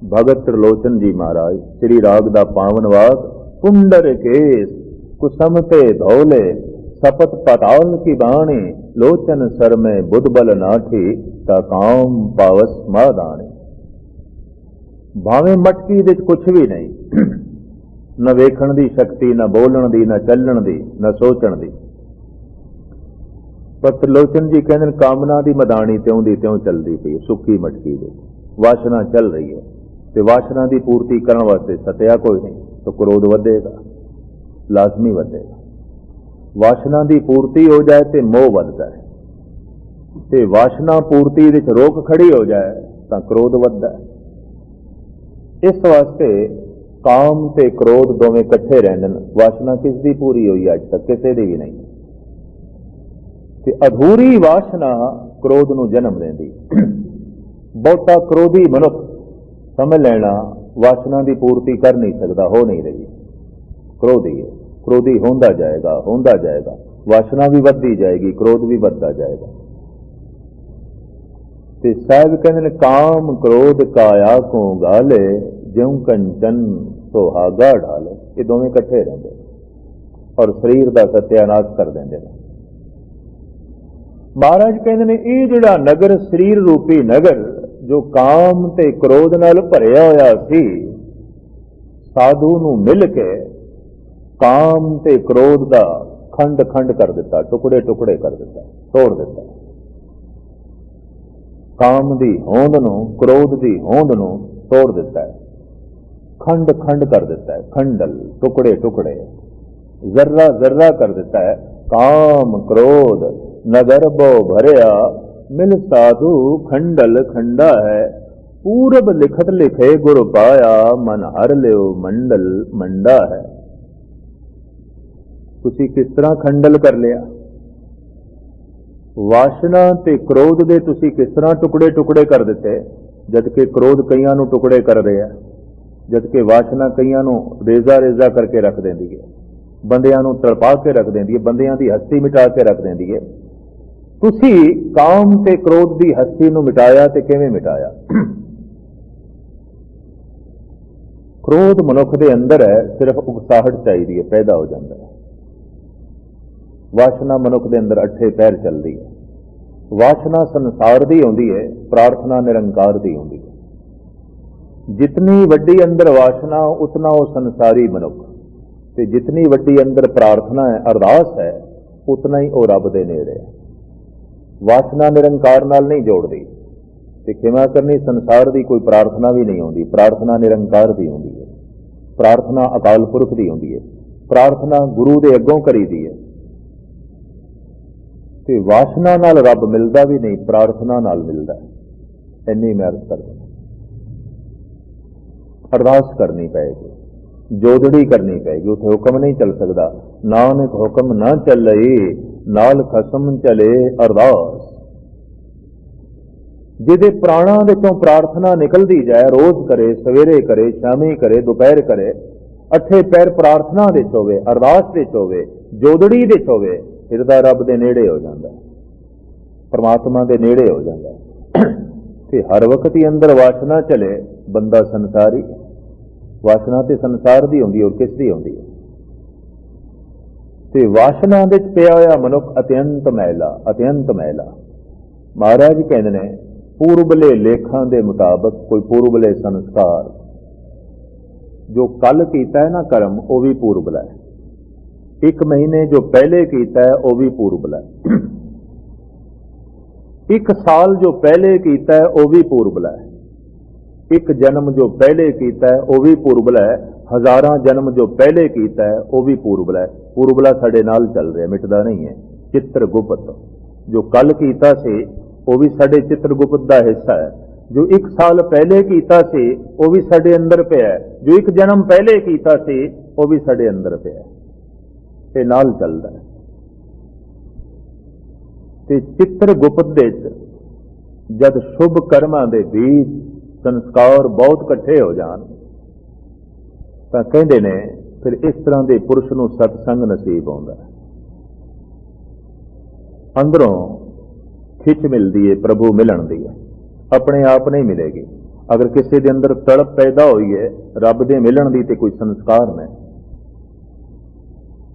भगत त्रिलोचन जी महाराज श्री राग दा पावन वाक कुंडर केस कुसमते धौले सपत पाताल की बाणी लोचन सर में बुध बल नाठी ता काम पावस मादाणी। भावें मटकी दे कुछ भी नहीं, न वेखण दी शक्ति, न बोलण दी, न चलण दी, न सोचण दी, पर त्रिलोचन जी कहते कामना दी मदानी त्यों दी त्यों चलती पई, सुक्की मटकी दे वासना चल रही है, तो वासना की पूर्ति करने वास्ते सत्या कोई नहीं, तो क्रोध वधेगा, लाजमी वधेगा। वासना की पूर्ति हो जाए तो मोह वधदा है, तो वासना पूर्ति विच रोक खड़ी हो जाए तो क्रोध वधदा है। इस वास्ते काम ते क्रोध दोवें इकट्ठे रहने। वासना किस दी पूरी हुई अज तक? किसी दी भी नहीं। ते अधूरी वासना क्रोध नूं जन्म देंदी। बहुता क्रोधी मनुख समझ लेना वासना की पूर्ति कर नहीं सकता, हो नहीं रही, क्रोधी है, क्रोधी होंदा जाएगा, वासना भी बढ़ती जाएगी, क्रोध भी बढ़ता जाएगा। ते साहब कहते काम क्रोध काया को गाले ज्यों कंचन सुहागा ढाले। ये दोवें इकट्ठे रहते और शरीर का सत्यानाश कर देंगे। महाराज कहते हैं ये जिहड़ा नगर शरीर रूपी नगर जो काम ते क्रोध नाल भरिया होया सी, साधु नूं मिल के काम ते क्रोध दा खंड खंड कर दिता, टुकड़े टुकड़े कर दिता, तोड़ दिता। काम दी होंद नूं, क्रोध दी होंद नूं तोड़ दिता है, खंड खंड कर दिता है, खंडल टुकड़े टुकड़े, जर्रा जर्रा कर दिता है। काम क्रोध नगर बो भरिया मिल साधु खंडल खंडा है, पूरब लिखत लिखे गुर पाया मन हर लियो मंडल मंडा है। तुसी किस तरह खंडल कर लिया? वासना ते क्रोध दे तुसी किस तरह टुकड़े टुकड़े कर दिते, जबकि क्रोध कईयां नूं टुकड़े कर रहे हैं, जबकि वासना कईयां नूं रेजा रेजा करके रख देंदी है, बंदियां नूं तड़पा के रख देंदी है, बंदियां दी हस्ती मिटा के रख देंदी है। तुसी काम ते क्रोध दी हस्ती नूं मिटाया ते किवें मिटाया? क्रोध मनुख दे अंदर है, सिर्फ उकसाहट चाहिए है, पैदा हो जाता है। वासना मनुख दे अंदर अठे पैर चलती है। वासना संसार दी होंदी है, प्रार्थना निरंकार दी होंदी है। जितनी वड्डी अंदर वासना उतना वो संसारी मनुख, ते जितनी वड्डी अंदर प्रार्थना है, अरदास है, उतना ही वो रब दे नेड़े है। वासना निरंकार नाल नहीं जोड़ती, ते खिमा करनी संसार की कोई प्रार्थना भी नहीं होती। प्रार्थना निरंकार की होंदी है, प्रार्थना अकाल पुरख की होंदी है, प्रार्थना गुरु दे अगों करी दी है। ते वासना नाल रब मिलता भी नहीं, प्रार्थना नाल मिलता है। इन्नी मेहनत कर अरदास करनी पएगी, जोदड़ी करनी पएगी, उसे हुक्म नहीं चल सकता। नानक हुक्म ना चले नाल खसम चले अरदास। जिदे प्राणा विचों प्रार्थना निकलती जाए, रोज करे, सवेरे करे, शामी करे, दोपहर करे, अठे पैर प्रार्थना विच होवे, अरदास विच होवे, जोदड़ी विच होवे, फिर तां रब दे नेड़े हो जांदा, परमात्मा दे नेड़े हो जांदा। ते हर वक्त ही अंदर वासना चले, बंदा संसारी। वासना ते संसार दी होंदी और किस दी होंदी है? ते वासना विच पिया होया मनुख अत्यंत मैला, अत्यंत मैला। महाराज कहते हैं पूर्वले लेखां दे मुताबक कोई पूर्वले संस्कार जो कल कीता है ना कर्म, वो भी पूर्वला है। एक महीने जो पहले कीता है वो भी पूर्वला है। एक साल जो पहले कीता है वो भी पूर्वला है। एक जन्म जो पहले कीता है वो भी पूर्वला है। हजारां जन्म जो पहले कीता है वो भी पूर्वला है। पूर्वला साडे नाल चल रहा है, मिटदा नहीं है। चित्रगुप्त जो कल कीता से वो भी साडे चित्रगुप्त का हिस्सा है। जो एक साल पहले कीता से वो भी साडे अंदर पे है। जो एक जन्म पहले कीता से वो भी साडे अंदर पे है। ये नाल चलता है। ते चित्रगुप्त दे जद शुभ कर्मां दे बीज संस्कार बहुत इकट्ठे हो जान तां कहंदे ने फिर इस तरह के पुरुष नूं सतसंग नसीब होंदा है। अंदरों खिच मिलती है, प्रभु मिलन दी है, अपने आप नहीं मिलेगी। अगर किसी के अंदर तड़प पैदा हुई है रब दे मिलन दी ते कोई संस्कार ने,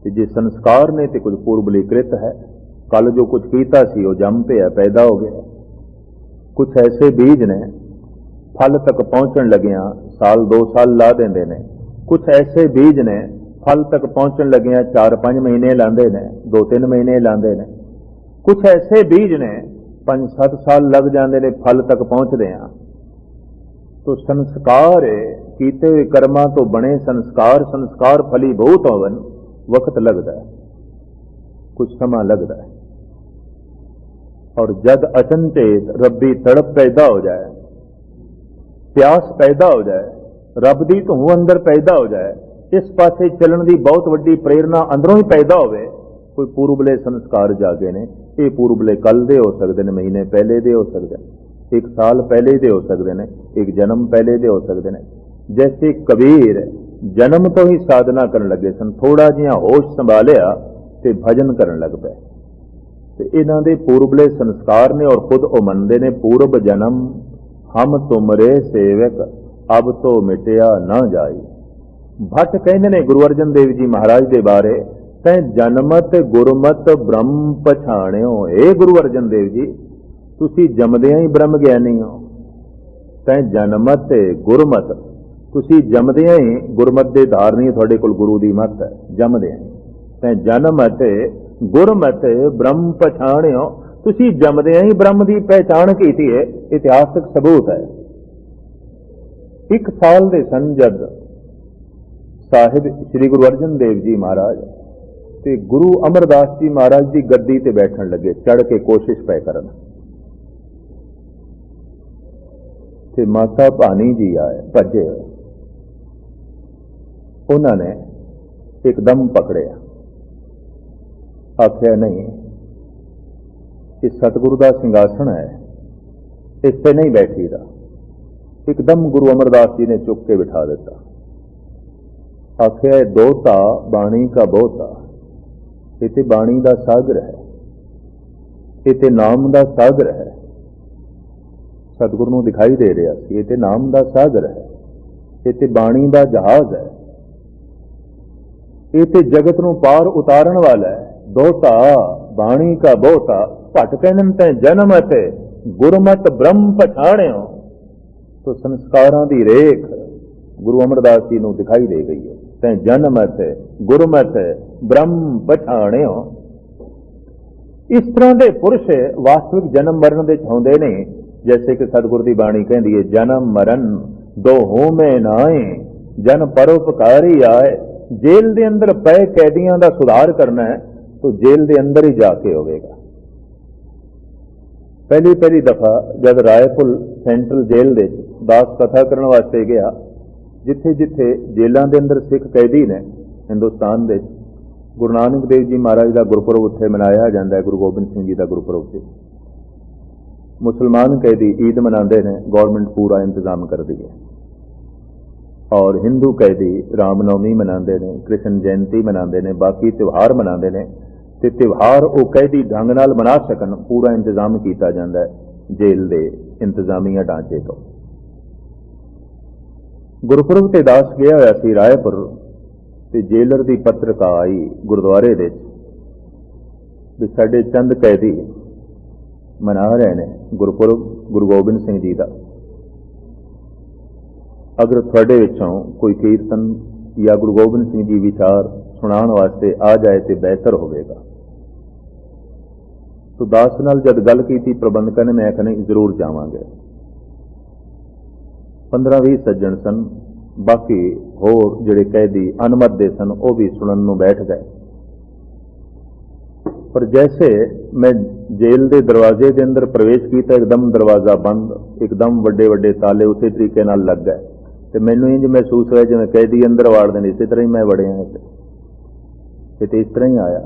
ते जे संस्कार ने ते कुछ पूर्वली कृत है। कल जो कुछ कीता सी वो जम पिया पैदा हो गया। कुछ ऐसे बीज ने फल तक पहुंचन लगिया साल 2 साल ला देंदे ने, कुछ ऐसे बीज ने फल तक पहुंचन लगिया 4-5 महीने लांदे ने, 2-3 महीने लांदे ने। कुछ ऐसे बीज ने 5-7 साल लग जाते ने फल तक पहुंचते हैं। तो संस्कार कीते हुए कर्मां तो बने संस्कार फलीभूत होवन वक्त लगता है, कुछ समा लगता है। और जद अचनचेत रब्बी तड़प पैदा हो जाए, प्यास पैदा हो जाए, रब दी धूं अंदर पैदा हो जाए, इस पासे चलन की बहुत वड्डी प्रेरणा अंदरों ही पैदा होवे, कोई पूर्वले संस्कार जागे ने। ये पूर्वले कल दे हो सकते हैं, महीने पहले दे हो सकते हैं, 1 साल पहले दे हो सकते हैं, एक जन्म पहले दे हो सकते हैं। जैसे कबीर जन्म तो ही साधना करन लगे सन, थोड़ा जिहा होश संभालिया ते भजन करन लग पे। ते इन्हां दे पूर्वले संस्कार ने और खुद वो मनते ने पूर्व जन्म हम तुमरे सेवक अब तो मिटिया ना जाई। भट्ट कहते ने गुरु अर्जन देव जी महाराज के बारे, तैं जनमत गुरमत ब्रह्म पछाणियो। हे गुरु अर्जन देव जी तुसी जमदियां ही ब्रह्म ज्ञानी हो। तैं जनमत गुरमत, तुसी जमदियां ही गुरमत दे धारनी, थोड़े कोल गुरु दी मत है, जमदियां ही। तैं जनमत गुरमत ब्रह्म पछाणियो, तुसी जमदियां ही ब्रह्म की पहचान की है। इतिहासक सबूत है। 1 साल दे सन जद साहिब श्री गुरु अर्जन देव जी महाराज ते गुरु अमरदास जी महाराज की गद्दी ते बैठन लगे, चढ़ के कोशिश पै करन। ते माता भानी जी आए भजे, उन्होंने एकदम पकड़िया, आख्या नहीं कि सतगुरु का सिंघासन है, इस पे नहीं बैठी दा। एकदम गुरु अमरदास जी ने चुक के बिठा दिता। आख्या दोता बाणी का बोता, इते बाणी का सागर है, इते नाम का सागर है। सतगुरु नूं दिखाई दे रहा सी इते नाम का सागर है, इते बाणी का जहाज है, इते जगत नूं पार उतारन वाला है। दोता बाणी का बोता, भट कहन तैं जन्म ते गुरमत ब्रह्म पछाणियो। तो संस्कारां दी रेख गुरु अमरदास जी नूं दिखाई दे गई है। तैं जन्मत गुरमत ब्रह्म पछाणियो। इस तरह के पुरुष वास्तविक जन्म मरण दे होंदे ने, जैसे कि सतगुरु की बाणी कहती है, जन्म मरण दो होमे नाए, जन परोपकारी आए। जेल के अंदर पै कैदियों का सुधार करना है तो जेल के अंदर ही जाके होगा। पहली दफा जब रायपुर सेंट्रल जेल दे दास कथा करने वास्ते गया, जिथे जिथे जेलों के अंदर सिख कैदी ने हिंदुस्तान के, गुरु नानक देव जी महाराज का गुरपुरब उत्थे मनाया जाता है, गुरु गोबिंद सिंह जी का गुरपुरब से। मुसलमान कैदी ईद मनाते हैं, गौरमेंट पूरा इंतजाम कर दी है। और हिंदू कैदी रामनवमी मनाते हैं, कृष्ण जयंती मनाते हैं, बाकी त्यौहार मनाते हैं। तो त्यौहार वो कैदी ढंग नाल मना सकन, पूरा इंतजाम किया जाता है जेल के इंतजामिया ढांचे तो। गुरपुरब ते दास गया होया सी रायपुर, ते जेलर की पत्रिका आई गुरुद्वारे दे भी साडे चंद कैदी मना रहे हैं गुरपुरब गुरु गोबिंद सिंह जी का। अगर थोड़े विचों कोई कीर्तन या गुरु गोबिंद सिंह जी विचार सुनाने वास्ते आ जाए तो बेहतर होगा। तो दास नाल जब गल की प्रबंधक ने, मैं कहने जरूर जावांगे। 15-20 सज्जन सन, बाकी होर जिहड़े कैदी अनमत दे सन वो भी सुनन नूं बैठ गए। पर जैसे मैं जेल के दरवाजे के अंदर प्रवेश किया, एकदम दरवाजा बंद, एकदम वड्डे वड्डे ताले उसी तरीके नाल लग गए। तो मैनूं इंज महसूस होया जिवें कैदी अंदर वाड़दे ने, इसी तरह ही मैं वड़िया तो इस तरह ही आया।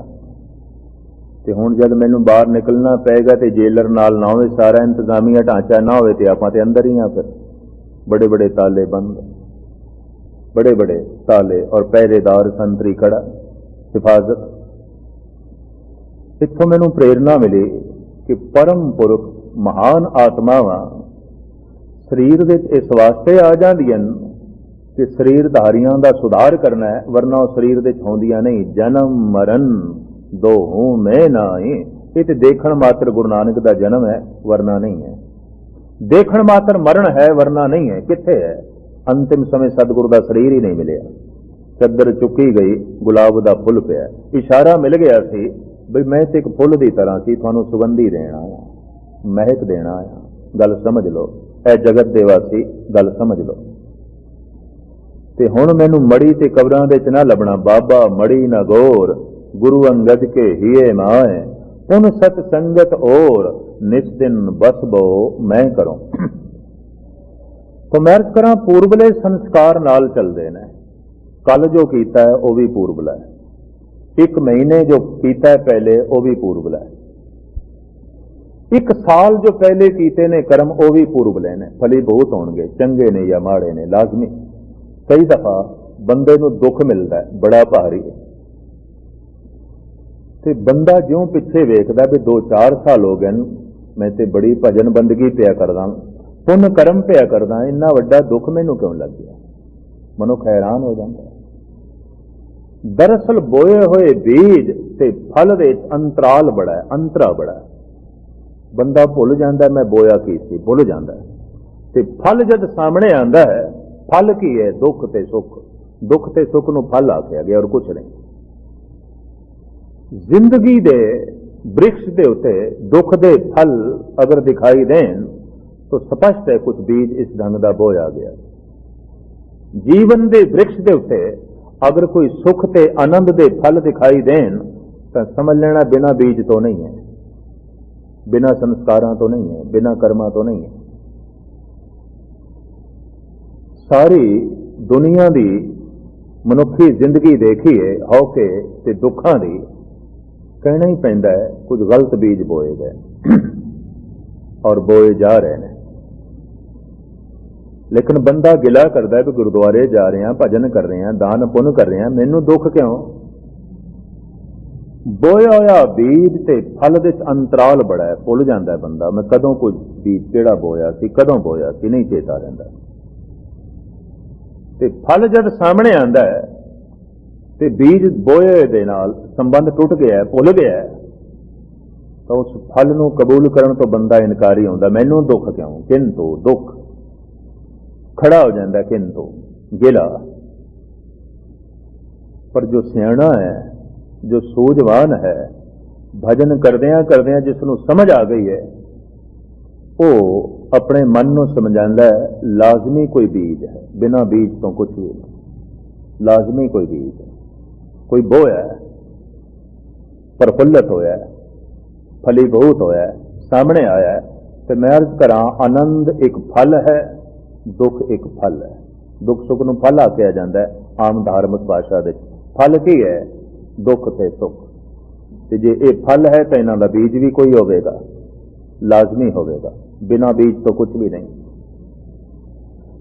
तो हुण जब मैनूं बाहर निकलना पेगा तो जेलर नाल ना होवे, सारा इंतजामिया ढांचा ना होवे तो आपां ते अंदर ही आ। फिर बड़े बड़े ताले बंद, बड़े बड़े ताले और पहरेदार संतरी खड़ा, हिफाजत। इत्थों मैनूं प्रेरणा मिली कि परम पुरख महान आत्मावां ਸਰੀਰ ਵਿੱਚ ਇਸ ਵਾਸਤੇ ਆ ਜਾਂਦੀਆਂ ਕਿ ਸਰੀਰਧਾਰੀਆਂ ਦਾ ਸੁਧਾਰ ਕਰਨਾ ਹੈ, ਵਰਨਾ ਉਹ ਸਰੀਰ ਵਿੱਚ ਹੁੰਦੀਆਂ ਨਹੀਂ। ਜਨਮ ਮਰਨ ਦੋਹੂ ਮੈਂ ਨਾਹੀ, ਇਹ ਤੇ ਦੇਖਣ ਮਾਤਰ ਗੁਰੂ ਨਾਨਕ ਦਾ ਜਨਮ ਹੈ, ਵਰਨਾ ਨਹੀਂ ਹੈ। ਦੇਖਣ ਮਾਤਰ ਮਰਨ ਹੈ, ਵਰਨਾ ਨਹੀਂ ਹੈ। ਕਿੱਥੇ ਹੈ? ਅੰਤਿਮ ਸਮੇਂ ਸਤਿਗੁਰੂ ਦਾ ਸਰੀਰ ਹੀ ਨਹੀਂ ਮਿਲਿਆ, ਚੱਦਰ ਚੁੱਕੀ ਗਈ, ਗੁਲਾਬ ਦਾ ਫੁੱਲ ਪਿਆ। ਇਸ਼ਾਰਾ ਮਿਲ ਗਿਆ ਸੀ ਵੀ ਮੈਂ ਤੇ ਇੱਕ ਫੁੱਲ ਦੀ ਤਰ੍ਹਾਂ ਸੀ, ਤੁਹਾਨੂੰ ਸੁਗੰਧੀ ਦੇਣਾ ਆ, ਮਹਿਕ ਦੇਣਾ ਆ। ਗੱਲ ਸਮਝ ਲਓ, ਇਹ ਜਗਤ ਦੇ ਵਾਸੀ ਗੱਲ ਸਮਝ ਲਓ। ਤੇ ਹੁਣ ਮੈਨੂੰ ਮੜੀ ਤੇ ਕਬਰਾਂ ਦੇ ਚ ਨਾ ਲੱਭਣਾ, ਬਾਬਾ ਮੜੀ ਨਾ ਗੌਰ, ਗੁਰੂ ਅੰਗਦ ਕੇ ਹੀਏ ਮਾਏ, ਉਨ ਸਤ ਸੰਗਤ ਔਰ ਨਿਸਦਿਨ ਬਸਬੋ ਮੈਂ ਕਰੋ। तो मैर्ज करा पूर्वले संस्कार नाल चलते हैं। कल जो कीता है वह भी पूर्वला है, एक महीने जो कीता है पहले वह भी पूर्वला है, एक साल जो पहले कीते ने कर्म वह भी पूर्वले ने। फली बहुत होंगे, चंगे ने या माड़े ने, लाजमी। कई दफा बंदे नूं दुख मिलता है बड़ा भारी, ते बंदा ज्यों पिछे वेखदा भी 2-4 साल हो गए मैं ते बड़ी भजन बंदगी पिया करदा, पुण्य कर्म पिया करदा, इन्ना वड्डा दुख मैनू क्यों लग गया? मनुख हैरान हो जाता है। दरअसल बोए हुए बीज ते फल दे अंतराल बड़ा है, अंतरा बड़ा है। बंदा भुल जाता है मैं बोया की सी, भुल जाता है। ते फल जद सामने आंदा है, फल की है? दुख ते सुख। दुख ते सुख नूं फल आखिया गया और कुछ नहीं। जिंदगी दे वृक्ष दे उत्ते दुख दे फल अगर दिखाई देन तो स्पष्ट है कुछ बीज इस ढंग का बोया गया। जीवन दे वृक्ष दे उत्ते अगर कोई सुख ते आनंद दे फल दिखाई देन तो समझ लेना बिना बीज तो नहीं है, बिना संस्कारां तो नहीं है, बिना कर्मा तो नहीं है। सारी दुनिया दी मनुखी जिंदगी देखिए हौके ते दुखां दी, कहना ही पैंदा है कुछ गलत बीज बोए गए और बोए जा रहे हैं। लेकिन बंदा गिला करता है कि गुरुद्वारे जा रहे हैं, भजन कर रहे हैं, दान पुण्य कर रहे हैं, मैनू दुख क्यों? बोया होया बीज ते फल दे अंतराल बड़ा है, भुल जाता है बंदा मैं कदों कोई बीज केड़ा बोया सी, कदों बोया सी, नहीं चेता रहिंदा। ते फल जद सामने आंदा है ते बीज बोए दे नाल संबंध टुट गया है, भुल गया है, तो उस फल नूं कबूल करन तो बंदा इनकारी होंदा। मैनू दुख क्यों? किंतु दुख खड़ा हो जाता, किंतु गिला। पर जो सियाणा है, जो सूझवान है, भजन करदियां करदियां जिसनूं समझ आ गई है, वो अपने मन नूं समझांदा है लाजमी कोई बीज है, बिना बीज तो कुछ भी नहीं। लाजमी कोई बीज है, कोई बोया है, प्रफुल्लित होया है, फलीभूत होया है, सामने आया है। तो मैं अर्ज करा आनंद एक फल है, दुख एक फल है। दुख सुख नूं फल आखिया जाता है आम धार्मिक भाषा दे। फल की है? दुख ते सुख। ते जे ये फल है तो इन्हां दा बीज भी कोई होवेगा, लाजमी होवेगा, बिना बीज तो कुछ भी नहीं।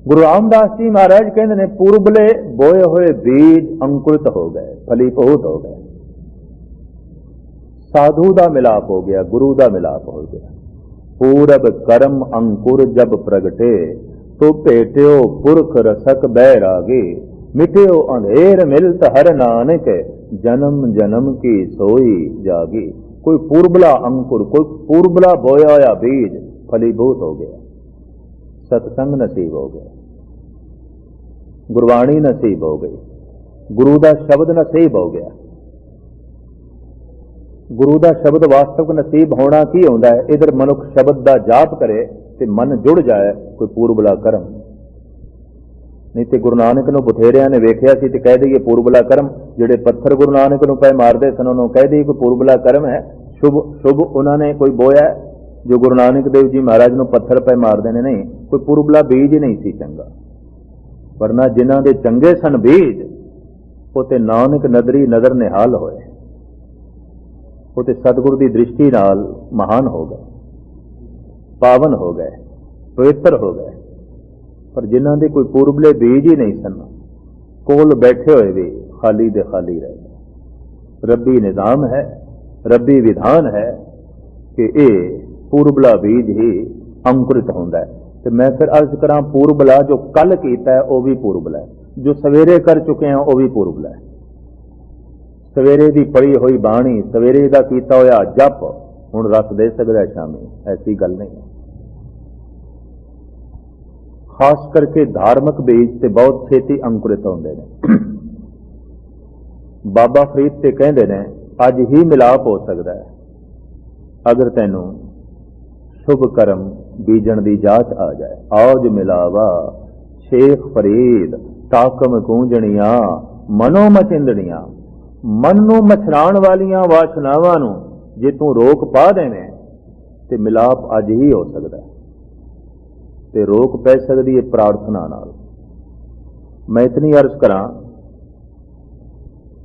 गुरु रामदास जी महाराज कहते ने पूर्वले बोए हुए बीज अंकुरित हो गए, फलीभूत हो गए, साधु का मिलाप हो गया, गुरु का मिलाप हो गया। पूरब कर्म अंकुर जब प्रगटे तो भेट्यो पुरख रसक बैरागे, मिट्यो अंधेर मिलत हर नानक, जन्म जन्म की सोई जागी। कोई पूर्वला अंकुर, कोई पूर्वला बोया होया बीज फलीभूत हो गया, सत्संग नसीब हो गया, गुरबाणी नसीब हो गई, गुरु का शब्द नसीब हो गया। गुरु का शब्द वास्तविक नसीब होना की होंदा है? इधर मनुख शब्द का जाप करे ते मन जुड़ जाए, कोई पूर्वला कर्म। नहीं तो गुरु नानक नूं बथेरियां ने वेखिया सी ते कह दईए पूर्वला कर्म, जिहड़े पत्थर गुरु नानक नूं पै मारदे सन उन्होंने कह दईए कोई पूर्वला कर्म है, शुभ शुभ उन्होंने कोई बोया है जो गुरु नानक देव जी महाराज नूं पत्थर पै मारदे ने। नहीं, कोई पूर्वला बीज ही नहीं सी चंगा, वरना जिन्हां दे चंगे सन बीज वो ते नानक नदरी नदर निहाल होए, वो ते सतगुरु की दृष्टि नाल महान हो गए, पावन हो गए, पवित्र हो गए। पर जिन्हां दे कोई पूर्वले बीज ही नहीं सन, कोल बैठे हुए भी खाली दे खाली रह गए। रब्बी निजाम है, रब्बी विधान है कि ये पूर्वला बीज ही अंकुरित होंदा है। तो मैं फिर अर्ज करा पूर्वला जो कल किया है वह भी पूर्वला है, जो सवेरे कर चुके हैं वह भी पूर्वला है। सवेरे की पढ़ी हुई बाणी सवेरे का किया होया जप हुण रस दे सकता है शामी, ऐसी गल नहीं है। खास करके धार्मिक बीज से बहुत छेती अंकुरित होंगे ने। बाबा फरीद से कहते हैं अज ही मिलाप हो सकता है अगर तैनू शुभ कर्म बीजन की जाच आ जाए। आज मिलावा शेख फरीद ताकम गूंजणियां मनो मचिंदणियां, मन नू मछराण वालियां वासनावां नू जे तू रोक पा देवे ते मिलाप अज ही हो सकता है। ते रोक पै सकती है प्रार्थना नाल। मैं इतनी अर्ज करा,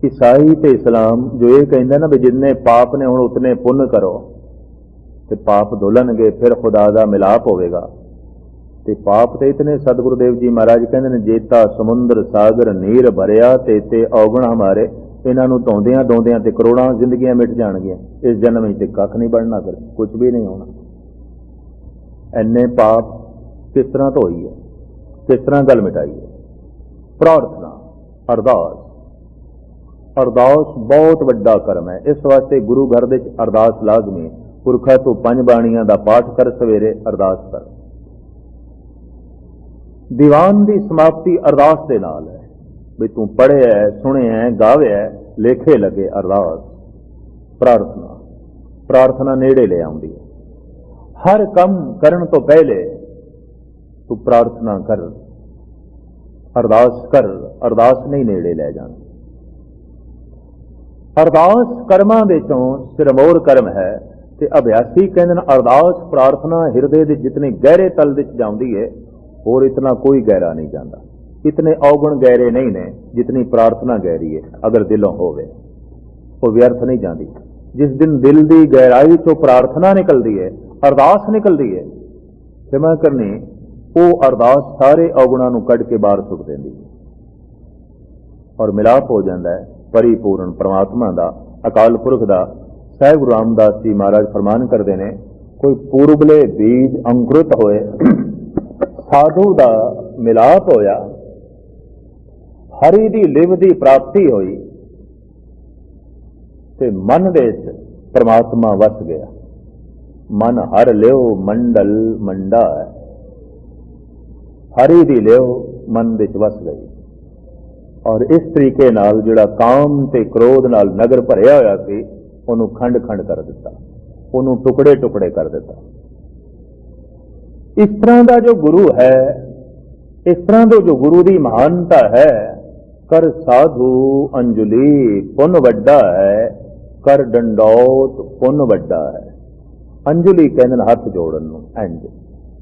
ईसाई ते इस्लाम जो ये कहते ना भी जिन्ने पाप ने हुण उतने पुण्य करो ते पाप धुलणगे, फिर खुदा दा मिलाप होवेगा। ते पाप ते इतने सतगुरुदेव जी महाराज कहते हैं जेता समुंदर सागर नीर भरिया ते औगण हमारे, इन्हां नूं धोंदियां धोंदियां ते करोड़ां जिंदगियां मिट जाणगियां, इस जन्म विच कख नहीं बनना, फिर कुछ भी नहीं होना। इन्ने पाप किस तरह धोई है, किस तरह गल मिटाई है। प्रार्थना अरदास, अरदास बहुत वड्डा कर्म है। इस वास्ते गुरु घर दे अरदास लाजमी। पुरखा तू पंज बाणियां दा पाठ कर, सवेरे अरदास कर। दीवान की समाप्ति अरदास के नाल है भी तू पढ़े है, सुने है, गावे है, लेखे लगे अरदास। प्रार्थना, प्रार्थना नेड़े ले आउंदी है। हर कम करन तो पहले तू प्रार्थना कर, अरदास कर, अरदास नहीं नेड़े ले जाना। अरदास कर्मां विचों सिरमौर कर्म है ते अभ्यासी कहते हैं अरदास प्रार्थना हिरदे दे जितने गहरे तल विच जांदी है और इतना कोई गहरा नहीं जाता। इतने अवगुण गहरे नहीं ने जितनी प्रार्थना गहरी है। अगर दिलों होवे वो व्यर्थ नहीं जाती। जिस दिन दिल की गहराई चो प्रार्थना निकलती है, अरदास निकलती है, क्षमा करनी, वो अरदास सारे अवगुणों को कढ़ के बाहर सुट देती और मिलाप हो जाता है परिपूर्ण परमात्मा का, अकाल पुरख का। साहिब गुरु रामदास जी महाराज फरमान करते हैं कोई पूर्वले बीज अंकुरित होए, साधु का मिलाप होया, हरि दी लिव दी प्राप्ति हुई ते मन विच परमात्मा वस गया। मन हर लियो मंडल मंडा है, हरि दी लियो मन विच वस गई। और इस तरीके नाल जिहड़ा काम ते क्रोध नाल नगर भरिया होया सी उहनूं खंड खंड कर दिता, उहनूं टुकड़े टुकड़े कर दिता। इस तरह का जो गुरु है, इस तरह का जो गुरु की महानता है, कर साधु अंजुली पुन वड्डा है, कर डंडौत पुन वड्डा है। अंजुली कहते हाथ जोड़न नूं, इंज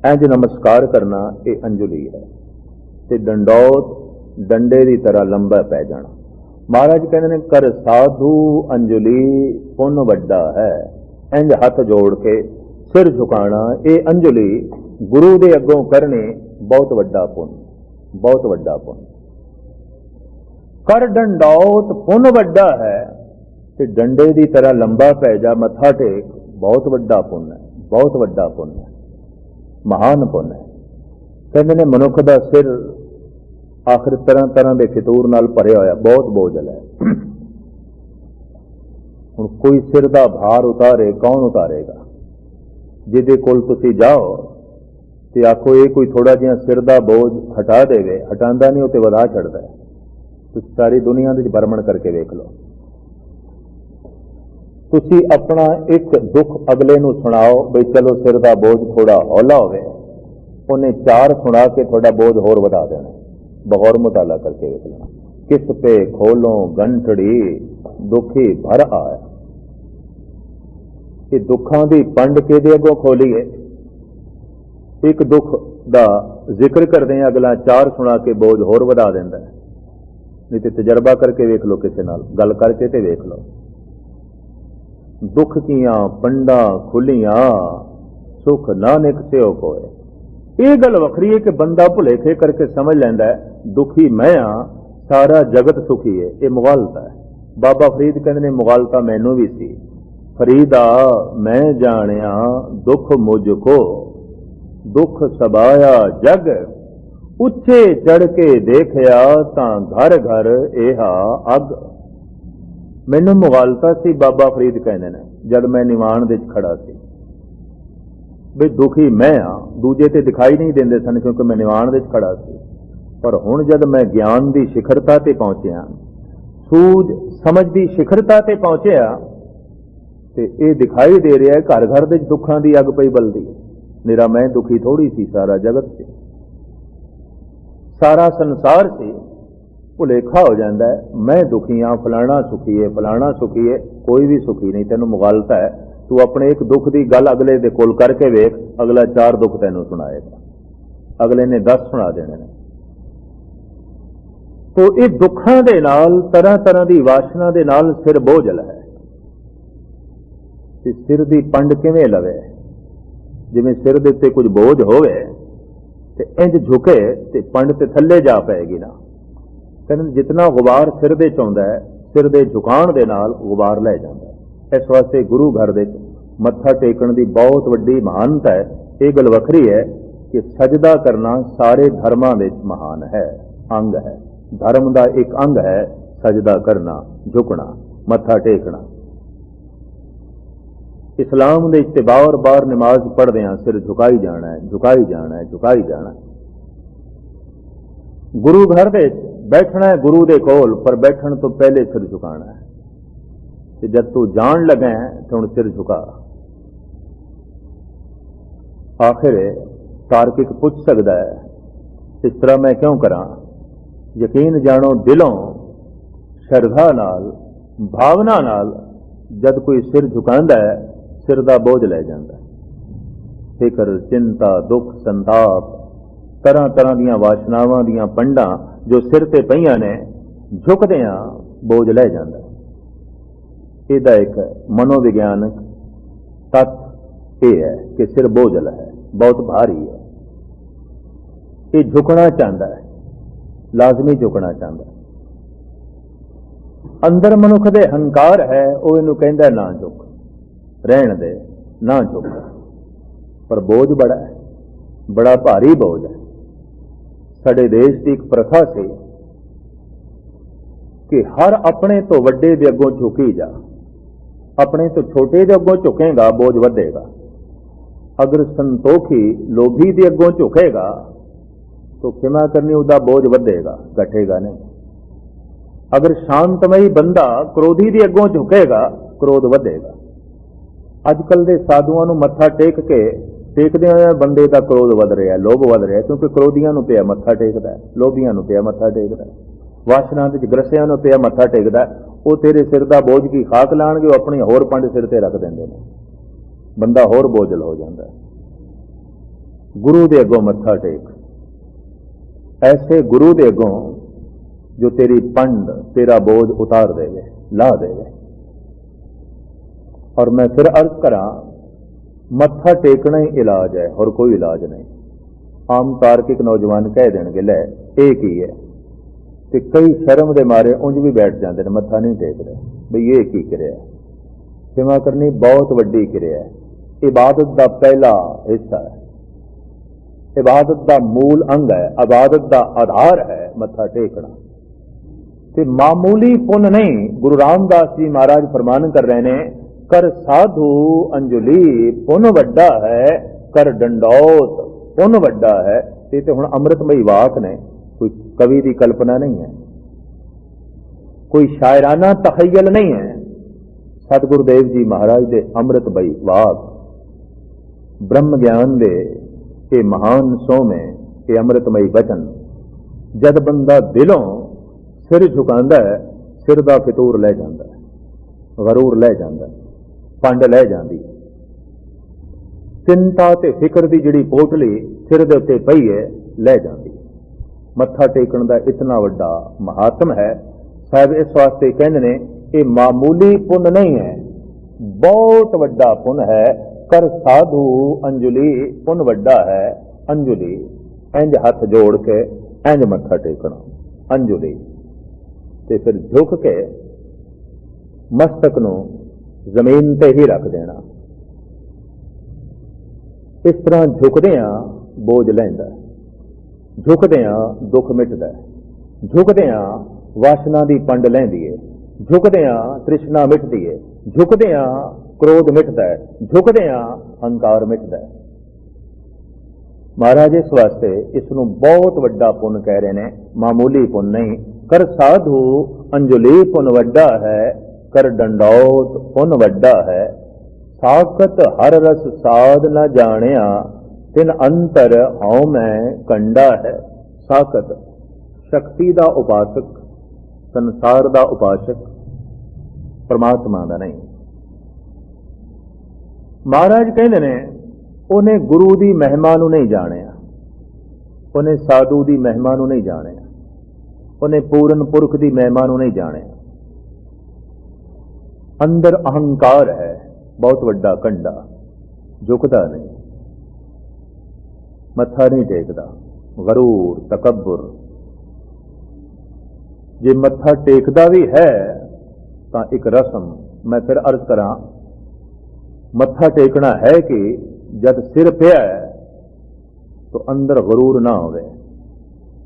इंज नमस्कार करना ये अंजुली है। ते डंडौत डंडे की तरह लंबा पै जाना। महाराज कहते हैं कर साधु अंजुली पुन वड्डा है, इंज हाथ जोड़ के सिर झुकाना, ये अंजुली गुरु दे अगों करने बहुत वड्डा पुन, बहुत वड्डा पुन। कर डंडौत पुन वड्डा है, ते डंडे की तरह लंबा पै जा, मत्था टेक, बहुत वड्डा पुन है, बहुत वड्डा पुन है, महान पुन है। कहते ने मनुख का सिर आखिर तरह तरह के फितूर नाल भरिया होया, बहुत बोझल है। हुण कोई सिर का भार उतारे, कौन उतारेगा? जिहदे कोल तुसीं जाओ ते आखो ये कोई थोड़ा जिहा सिर का बोझ हटा देवे, हटांदा नहीं, उते वधा छड़दा है। तुसीं सारी दुनिया दे भ्रमण करके वेख लो। तुसीं अपना एक दुख अगले नूं सुनाओ बई चलो सिर का बोझ थोड़ा हौला होवे, उन्हें चार सुना के थोड़ा बोझ होर वधा देना। बगौर मुताला करके देख लेना। किस पे खोलो गंठड़ी दुखी भर आया। ये दुखों की पंड के अगों खोलीए, एक दुख का जिक्र करते हैं, अगला चार सुना के बोझ होर वधा देंदा है। नहीं तो तजर्बा करके वेख लो, किसी नाल गल करके ते वेख लो। दुख कियां पंडा खुलियां सुख ना निकसियो कोय। ये गल वखरी है कि बंदा भुलेखे करके समझ लैंदा है दुखी मैं हाँ, सारा जगत सुखी है। ये मुगालता है। बाबा फरीद कहते ने मुगालता मैनू भी सी। फरीदा मैं जानिया दुख मुझको, दुख सबाया जग, उच्चे चढ़ के देखिया तां घर घर एहा अग। मैनू मुगालता सी बाबा फरीद कहने ने जब मैं निवाण दे खड़ा सी, भी दुखी मैं हाँ, दूजे ते दिखाई नहीं देंदे सन क्योंकि मैं निवाण दे खड़ा सी। पर हुण जद मैं ज्ञान की शिखरता ते पहुंचिया, सूझ समझ की शिखरता ते पहुंचिया, ते ये दिखाई दे रहा है घर घर दे दुखां दी अग पई बलदी। मेरा मैं दुखी थोड़ी सी, सारा जगत से, सारा संसार से भुलेखा हो जाता है। मैं दुखी हाँ, फलाना सुखी है, फलाना सुखी है। कोई भी सुखी नहीं। तेनों मुगालता है, तू अपने एक दुख की गल अगले दे कोल करके वेख, अगला 4 दुख तेनों सुनाएगा, अगले ने 10 सुना देने ने। तो ये दुखां दे नाल तरह तरह की वासना दे नाल सिर बोझल है। सिर की पंड किवें लवे, जिवें सिर दे उत्ते कुछ बोझ होवे ते इंज झुके ते पंड ते थल्ले जा पैगी ना। कहने जितना गुबार सिर दे चौंदा है, सिर दे झुकाण दे नाल गुबार लै जांदा है। इस वास्ते गुरु घर दे मत्था टेकण की बहुत वड्डी महानता है। ये गल वखरी है कि सजदा करना सारे धर्मां दे महान है, अंग है। धर्म का एक अंग है सजदा करना, झुकना, मत्था टेकना। इस्लाम दे इत्ते बार बार नमाज पढ़दे हैं सिर झुकाई जाना है, झुकाई जाना है, झुकाई जाना है। गुरु घर दे बैठना है गुरु दे कोल, पर बैठण तो पहले सिर झुकाना है। ते जब तू जान लगे है तो हुण सिर झुका। आखिर तार्किक पूछ सकता है इस तरह मैं क्यों करा? यकीन जानो दिलों श्रद्धा नाल, भावना नाल जद कोई सिर झुकांदा है, सिर दा बोझ लै जांदा है। फिक्र, चिंता, दुख, संताप, तरह तरह दीयां वासनावां दीयां पंडां जो सिर ते पईयां ने, झुकदियां बोझ लै जांदा है। इहदा एक मनोविज्ञानक तत्व यह है कि सिर बोझल है, बहुत भारी है। ये झुकना चाहता है, लाजमी झुकना चाहता है। अंदर मनुख दे हंकार है, वो इनू कहंदा ना झुक, रहन दे, ना झुक। पर बोझ बड़ा है, बड़ा भारी बोझ है। साडे देश की एक प्रथा से कि हर अपने तो वड्डे दे अगों झुकी जा, अपने तो छोटे दे अगों झुकेगा बोझ वधेगा। अगर संतोखी लोभी दे अगों झुकेगा तो क्षमा करनी उसका बोझ वधेगा, घटेगा नहीं। अगर शांतमई बंदा क्रोधी दे अगों झुकेगा, क्रोध वधेगा। अजकल दे साधुआं नूं मत्था टेक के टेकदे होए बंदे का क्रोध वध रहा है, लोभ वध रहा है, क्योंकि क्रोधियां नूं पिया मत्था टेकदा है, लोभियां नूं पिया मत्था टेकदा है, वासना दे ग्रसियां नूं पिया मत्था टेकदा है। वो तेरे सिर दा बोझ की खाक लाणगे, वो अपनी होर पंड सिर ते रख देंदे ने, बंदा होर बोझल हो जाता है। गुरु दे अगों मत्था टेक, ऐसे गुरु दे अगों जो तेरी पंड, तेरा बोझ उतार देवे, ला देवे। और मैं फिर अर्ज करा, मत्था टेकना ही इलाज है और कोई इलाज नहीं। आम तार्किक नौजवान कह देंगे लै एक ही है, तो कई शर्म के मारे उंज भी बैठ जाते हैं, मत्था नहीं टेक रहे, बई ये की क्रिया है। क्षमा करनी बहुत वड्डी क्रिया है, इबादत का पहला हिस्सा है, इबादत का मूल अंग है, इबादत का आधार है मत्था टेकना। ते मामूली पुन नहीं। गुरु रामदास जी महाराज फरमान कर रहे ने, कर साधु अंजुली पुन वड्डा है, कर डंडौत पुन वड्डा है। ये तो हुण अमृतमयी वाक ने, कोई कवि की कल्पना नहीं है, कोई शायराना तखय्यल नहीं है। सतगुरुदेव जी महाराज दे अमृतमयी वाक, ब्रह्म ज्ञान दे ये महान सोमे, ये अमृतमयी वचन जद बंदा दिलों सिर झुकांदा है, सिर दा फितूर लै जांदा है, गरूर लै जांदा है, पंड लै जांदी। चिंता ते फिक्र दी जिहड़ी पोटली सिर दे उत्ते पई है, लै जांदी। मत्था टेकण दा इतना वड्डा महात्म है। साहब इस वास्ते कहंदे ने, ये मामूली पुन नहीं है, बहुत वड्डा पुन है। कर साधु अंजुली पुन वड्डा है। अंजुली इंज हथ जोड़ के इंज मत्था टेकना, अंजुली ते फिर झुक के मस्तक नूं जमीन ते ही रख देना। इस तरह झुकदे बोझ लैंदा है। झुकदियां दुख मिटदा है, झुकदियां वासना की पंड लैंदी है, झुकदियां तृष्णा मिटदी है, झुकदियां क्रोध मिटदा है, झुकदियां हंकार मिटदा है। महाराज इस वास्ते इसनूं बहुत वड्डा पुन कह रहे ने, मामूली पुन नहीं। कर साधु अंजुली पुन वड्डा है, कर डंडौत पुन वड्डा है। साकत हर रस साध न जानिया, तिन अंतर हਉ मैं कंडा है। साकत शक्ति का उपासक, संसार का उपासक, परमात्मा का नहीं। महाराज कहते ने उन्हें गुरु की महिमा नूं नहीं जानिया, उन्हें साधु की महिमा नूं नहीं जानिया, उन्हें पूर्ण पुरख की महिमा नूं नहीं जानिया। अंदर अहंकार है, बहुत वड्डा कंडा, झुकदा नहीं, मत्था नहीं टेकदा, गरूर तकब्बुर। जे मत्था टेकदा भी है तो एक रस्म, मैं फिर अर्ज करा, मत्था टेकना है कि जब सिर पिया है तो अंदर गरूर ना होवे,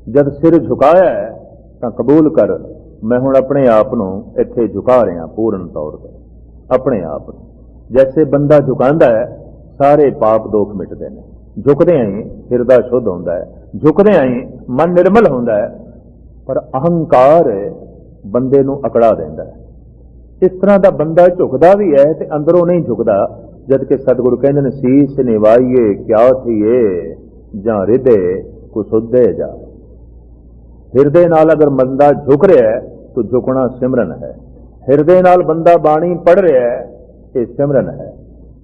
जब सिर झुकाया है तो कबूल कर मैं हुण अपने आप नूं इत्थे झुका रहा पूर्ण तौर पर अपने आप नूं। जैसे बंदा झुकांदा है सारे पाप दोख मिटदे ने, झुकदे ही हिरदा शुद्ध होंदा है, झुकदे ही मन निर्मल होंदा है। पर अहंकार बंदे नूं अकड़ा देंदा है। इस तरह का बंदा झुकदा भी है तो अंदरों नहीं झुकदा, जबकि सतगुरु कहते हैं शीश निवाइए क्या थिए, जां हृदय कुसुदे जा। हिरदे नाल अगर बंदा झुक रहा है तो झुकना सिमरन है, हिरदे नाल बंदा बाणी पढ़ रहा है ये सिमरन है।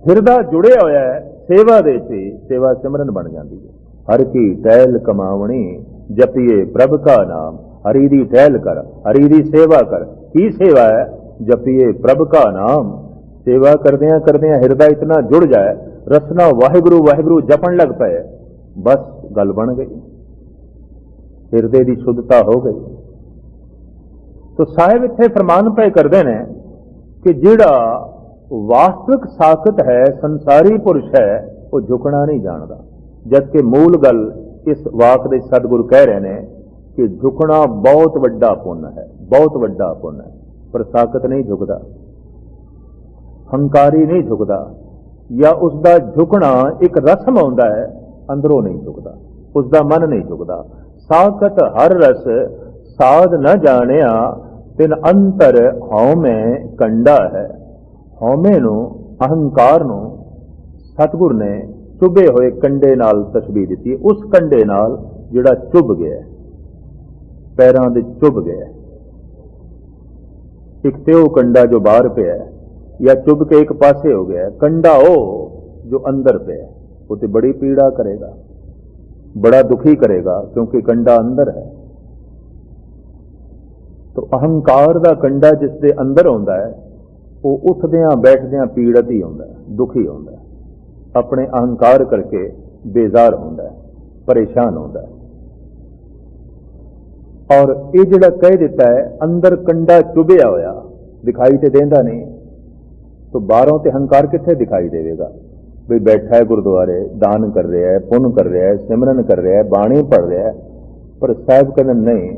हिरदा जुड़िया होया है सेवा दे सी, सेवा सिमरन बन जाती है। हर की टहल कमावणी जपिए प्रभ का नाम, हरि दी टहल कर, हरि दी सेवा कर। की सेवा है? जपिए प्रभ का नाम। सेवा करदियां करदियां हिरदा इतना जुड़ जाए, रसना वाहिगुरु वाहिगुरु जपन लग पे, बस गल बन गई, हिरदे की शुद्धता हो गई। तो साहिब इत्थे फरमान पे करते हैं कि जिहड़ा वास्तविक साकत है, संसारी पुरुष है, वो झुकना नहीं जानता। जबकि मूल गल इस वाक दे सतगुरु कह रहे हैं कि झुकना बहुत वड्डा पुण्य है, बहुत वड्डा पुण्य है। पर साकत नहीं झुकदा, हंकारी नहीं झुकदा, या उसका झुकना एक रस्म होंदा है, अंदरों नहीं झुकदा, उसका मन नहीं झुकदा। साकत हर रस साध न जानिया, तिन अंतर हौमे कंडा है। हौमे नूं, अहंकार नूं सतगुर ने चुभे हुए कंडे नाल तस्वीर दी। उस कंडे नाल जिहड़ा चुभ गया, पैरां दे चुभ गया। एक ते वो कंडा जो बाहर पे है, या चुभ के एक पासे हो गया, कंडा वो जो अंदर पे है, वो तो बड़ी पीड़ा करेगा, बड़ा दुखी करेगा, क्योंकि कंडा अंदर है। तो अहंकार का कंडा जिसके अंदर होंदा है, वो उठदियां बैठदियां पीड़ित ही होंदा है, दुखी होंदा है, अपने अहंकार करके बेजार होंदा है, परेशान होंदा है। और ये जिहड़ा कह दिता है अंदर कंडा चुभिया होया, दिखाई तो देंदा नहीं, तो बाहरों ते अहंकार कित्थे दिखाई देवेगा? भी बैठा है गुरुद्वारे, दान कर रहा है, पुण्य कर रहा है, सिमरन कर रहा है, बाणी पढ़ रहा है, पर साहिब कहते नहीं,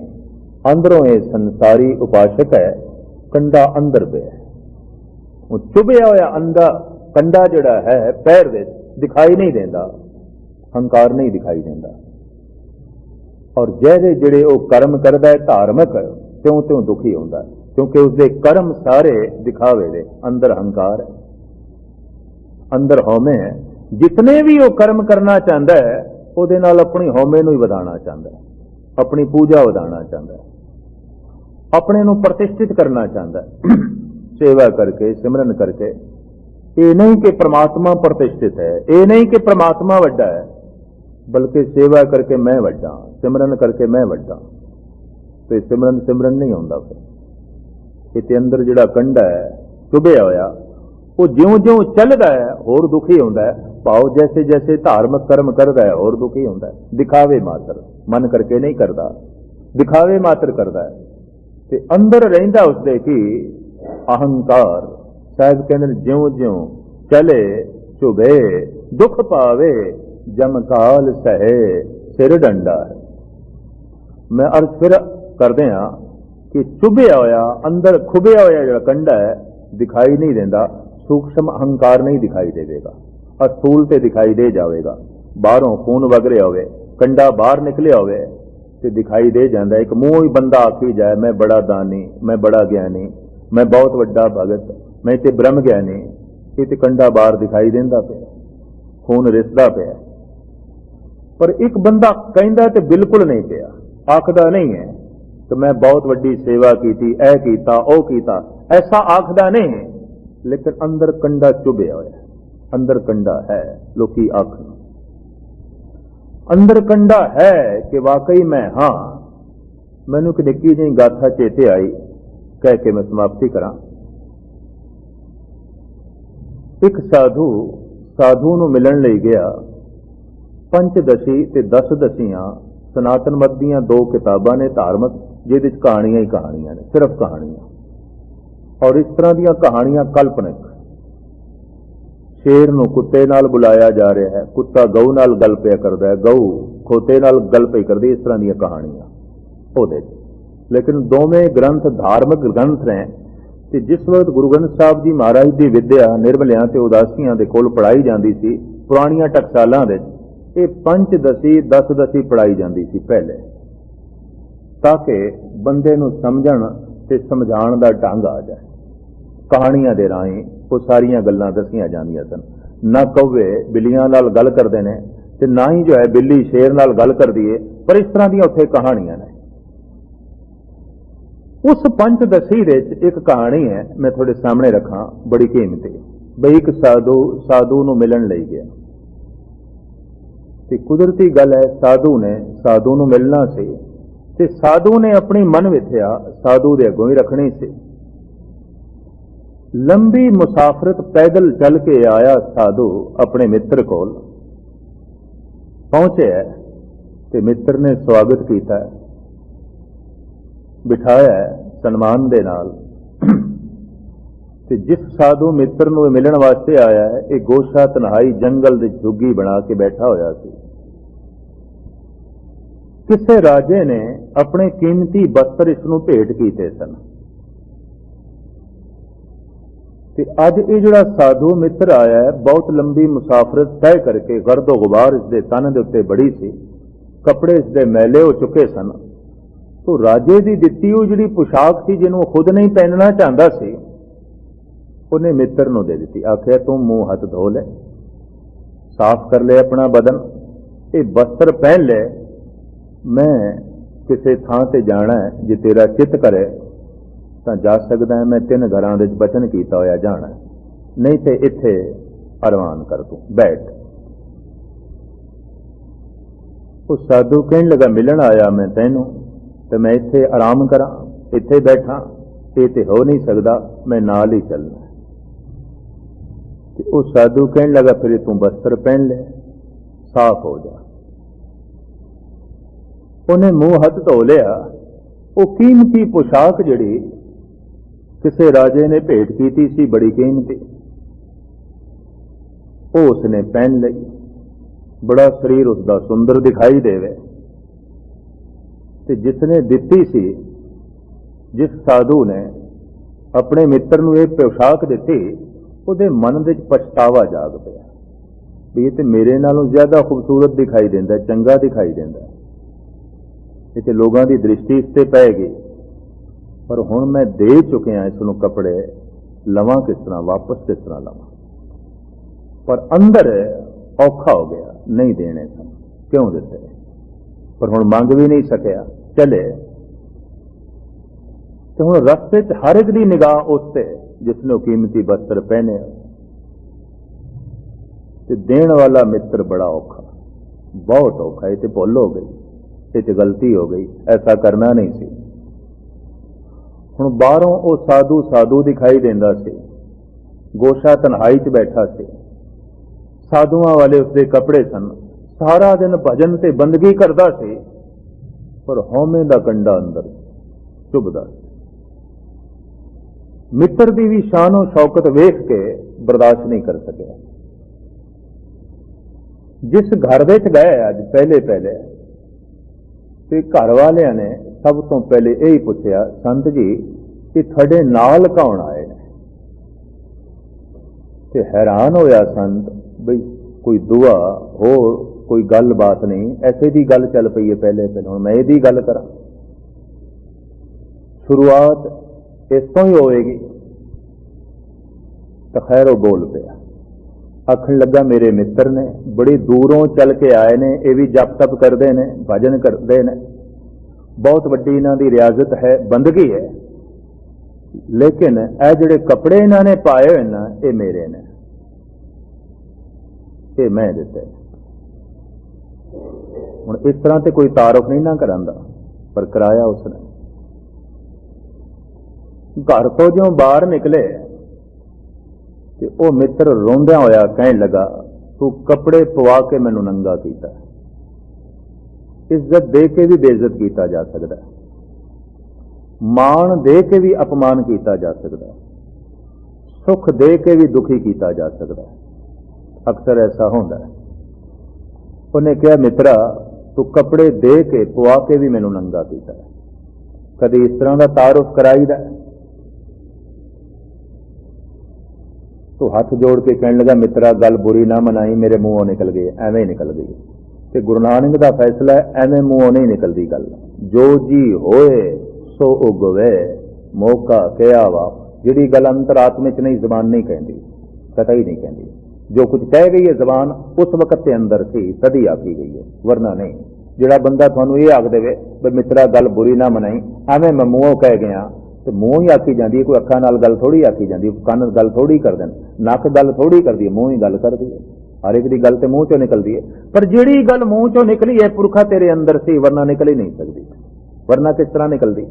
अंदरों ये संसारी उपासक है, कंडा अंदर पे है। वो चुभिया होया अंदा कंडा जिहड़ा है पैर दे दिखाई नहीं देंदा, हंकार नहीं दिखाई देंदा। और जैसे जिहड़े वो कर्म करदा है धार्मिक, त्यों त्यों दुखी होंदा है, क्योंकि उसके कर्म सारे दिखावे दे, अंदर हंकार है, अंदर हौमे है। जितने भी वो कर्म करना चाहता है, उहदे नाल अपनी हौमे नूं ही वधाना चाहता है, अपनी पूजा वधाना चाहता है, अपने नूं प्रतिष्ठित करना चाहता है सेवा करके, सिमरन करके। ये नहीं कि परमात्मा प्रतिष्ठित है, ये नहीं कि परमात्मा वड्डा है, बल्कि सेवा करके मैं वड्डा, सिमरन करके मैं वड्डा। तो सिमरन सिमरन नहीं होंदा। फिर इत्ते अंदर जिहड़ा कंडा है चुभिया होया, वो ज्यों ज्यों चलदा है होर दुखी होंदा है। भाव जैसे जैसे धार्मिक कर्म करदा है होर दुखी होंदा है। दिखावे मात्र, मन करके नहीं करदा, दिखावे मात्र करदा है। ते अंदर रहिंदा उसदे की अहंकार। साहिब कहंदे ज्यों ज्यों चले चुभे दुख पावे, जमकाल सहे सिर डंडा है। मैं अर्ज फिर करदे हाँ कि चुभिया होया अंदर खुबिया होया जो कंडा है दिखाई नहीं देता, सूक्ष्म अहंकार नहीं दिखाई देगा, अस्थूल ते दिखाई दे जाएगा। बाहरों खून वग रहा होवे, कंडा बाहर निकलिया होवे ते दिखाई दे जाता। एक मूँह ही बंदा आखी जाए मैं बड़ा दानी, मैं बड़ा ज्ञानी, मैं बहुत वड्डा भगत, मैं ते ब्रह्म ज्ञानी, ये ते कंडा बाहर दिखाई देंदा पे, खून रिसदा पे। पर एक बंदा कहंदा ते बिल्कुल नहीं पिया, आखदा नहीं है कि मैं बहुत वड्डी सेवा की थी, ऐ कीता ओ कीता, ऐसा आखदा नहीं है, लेकिन अंदर कंडा चुभिया होया, अंदर कंडा है। लोकी आखन अंदर कंडा है कि वाकई मैं हाँ। मैनू एक निक्की जी गाथा चेते आई, कह के मैं समाप्ति करा। एक साधु नूं मिलण लई गया। पंचदशी ते 10 दसियां सनातन मत दीयां 2 किताबां ने धार्मिक, जिहदे च कहानियां ही कहानियां ने, सिर्फ कहानियां। और इस तरह दीयां कहानियां काल्पनिक। शेर नूं कुत्ते नाल बुलाया जा रहा है, कुत्ता गऊ नाल गल पिया करदा है, गऊ खोते नाल गल पई करदी, इस तरह दीयां कहानियां ओहदे। लेकिन दोवें ग्रंथ धार्मिक ग्रंथ ने। ते जिस वक्त गुरु ग्रंथ साहब जी महाराज की विद्या निर्मलियां ते उदासियां दे कोल पढ़ाई जाती सी पुरानियां टकसालां दे, ये पंचदशी 10 दशी पढ़ाई जाती सी पहले, ताकि बंदे नूं समझण ते समझाण दा ढंग आ जाए। कहानियां दे राहीं वो सारियां गल्लां दसियां जांदियां सन। ना कौवे बिल्लियां नाल गल करदे ने ते ना ही जो है बिल्ली शेर नाल गल करदी है, पर इस तरह दीयां उत्थे कहानियां ने। उस पंचदशी दे एक कहानी है, मैं थोड़े सामने रखा, बड़ी कीमती। बई एक साधु नूं मिलण लई गया ते कुदरती गल है, साधु नूं मिलना सी ते साधु ने अपनी मन विथया साधु दे अगों ही रखनी सी। लंबी मुसाफरत पैदल चल के आया साधु अपने मित्र कोल पहुंचे ते मित्र ने स्वागत किया, बिठाया सन्मान दे नाल। ते जिस साधु मित्र नूं मिलण वास्ते आया है, ये गोशा तन्हाई जंगल दे झुग्गी बना के बैठा होया सी। किसे राजे ने अपने कीमती वस्त्र इसनूं भेंट कीते सन। ते अज ये जिहड़ा साधु मित्र आया है, बहुत लंबी मुसाफरत तय करके, गर्दो गुबार इसके तन के उत्ते बड़ी सी, कपड़े इसके मैले हो चुके सन। तो राजे की दिती हुई जिहड़ी पोशाक सी, जिन्हों खुद नहीं पहनना चाहता सी, उन्हें मित्र नूं दे दी। आखिया तू मुंह हाथ धो ले, साफ कर ले अपना बदन, ये वस्त्र पहन ले, मैं किसी थां ते जाना है, जे तेरा चित करे तो जा सकता है। मैं 3 घरां दे बचन किया होया जाना, नहीं तो इत्थे अरमान कर तू, बैठ। उस साधु कहने लगा मिलन आया मैं तैनू, तो मैं इत्थे आराम करा, इत्थे बैठा, ये तो हो नहीं सकता, मैं नाल ही चलना। उस साधु कहने लगा फिर तू वस्त्र पहन ले, साफ हो जा। उन्हें मुंह हाथ धो लिया। वो कीमती पोशाक जिहड़ी किसी राजे ने भेंट की सी, बड़ी कीमती, वो उसने पहन ली। बड़ा शरीर उसका सुंदर दिखाई देवे। ते जिसने दिती सी, जिस साधु ने अपने मित्र नूं ये पोशाक दिती, उहदे मन विच पछतावा जाग पिया भी ये तो मेरे नालों ज्यादा खूबसूरत दिखाई देंदा, चंगा दिखाई देंदा, ये तो लोगों की दृष्टि इस ते पैगी। पर हुण मैं दे चुकिया इसनूं कपड़े, लवां किस तरह, वापस किस तरह लवां। पर अंदर औखा हो गया, नहीं देने सन, क्यों दिते, पर हुण मंग भी नहीं सकिया, चले। तो हुण रस्ते च हर एक दी निगाह उसते जिसने कीमती वस्त्र पहने, ते देण वाला मित्र बड़ा औखा, बहुत औखा। ये तो भुल हो गई, ये तो गलती हो गई, ऐसा करना नहीं सी। हुण बाहरों वो साधु दिखाई देंदा सी, गोशा तन्हाई च बैठा सी, साधुआं वाले उसके कपड़े सन, सारा दिन भजन ते बंदगी करता सी, पर हौमे दा कंडा अंदर चुभदा सी। मित्र की भी शानो शौकत वेख के बर्दाश्त नहीं कर सकिया। जिस घर दे च गए अज पहले पहले ते घर वालियां ने सब तो पहले यही पूछया, संत जी कि थोड़े नाल कौन आए ने? ते हैरान होया संत, बई कोई दुआ हो कोई गल बात नहीं, ऐसे दी गल चल पई है पहले पहले, हुण मैं इहदी गल करा। शुरुआत इस तो ही होएगी। तो खैर वो बोल पिया, आखन लगा मेरे मित्र ने बड़ी दूरों चल के आए ने, ये भी जप तप करते हैं, भजन करते हैं, बहुत वड्डी इन्हां दी रियाजत है, बंदगी है, लेकिन ए जिहड़े कपड़े इन्होंने पाए हुए ना ये मेरे ने, ये मैं दिते। हुण इस तरह ते कोई तारुफ नहीं ना करांदा, पर कराया उसने। घर तो जो बाहर निकले ते ओ मित्र रोंदिया होया कहन लगा, तू कपड़े पवा के मैनू नंगा कीता। इज्जत दे के भी बेइज्जत किया जा सकता है, मान दे के भी अपमान किया जा सकता है, सुख दे के भी दुखी किया जा सकता है, अक्सर ऐसा होता है। उन्हें कहा, मित्रा तू कपड़े दे के पवा के भी मैनू नंगा किया है, कभी इस तरह का तारुफ कराईदा? तो हाथ जोड़ के कहने लगा, मित्रा गल बुरी ना मनाई, मेरे मुंहों निकल गई, एवें ही निकल गई। तो गुरु नानक का फैसला है, एवें मुंहों नहीं निकलती गल, जो जी होए सो उगवे, मौका क्या वा। जिहड़ी गल अंतरात्मे च नहीं, जबान नहीं कहती, कतई नहीं कहती। जो कुछ कह गई है जबान उस वक्त के अंदर थी, तदी आखी गई है, वरना नहीं। जिहड़ा बंदा तुहानू ये आख देवे भी मित्रा गल बुरी ना मनाई, एवें मैं मुंहों कह गया, तो मुंह ही आखी जाती है, कोई अखा नाल गल थोड़ी आखी जाती, कान गल थोड़ी कर देन, नक गल थोड़ी करती है, मुंह ही गल करती है। हर एक की गल तो मुंह चो निकलती है, पर जिहड़ी गल मुंह चो निकली है पुरखा तेरे अंदर सी, वरना निकल ही नहीं सकती, वरना किस तरह निकलती।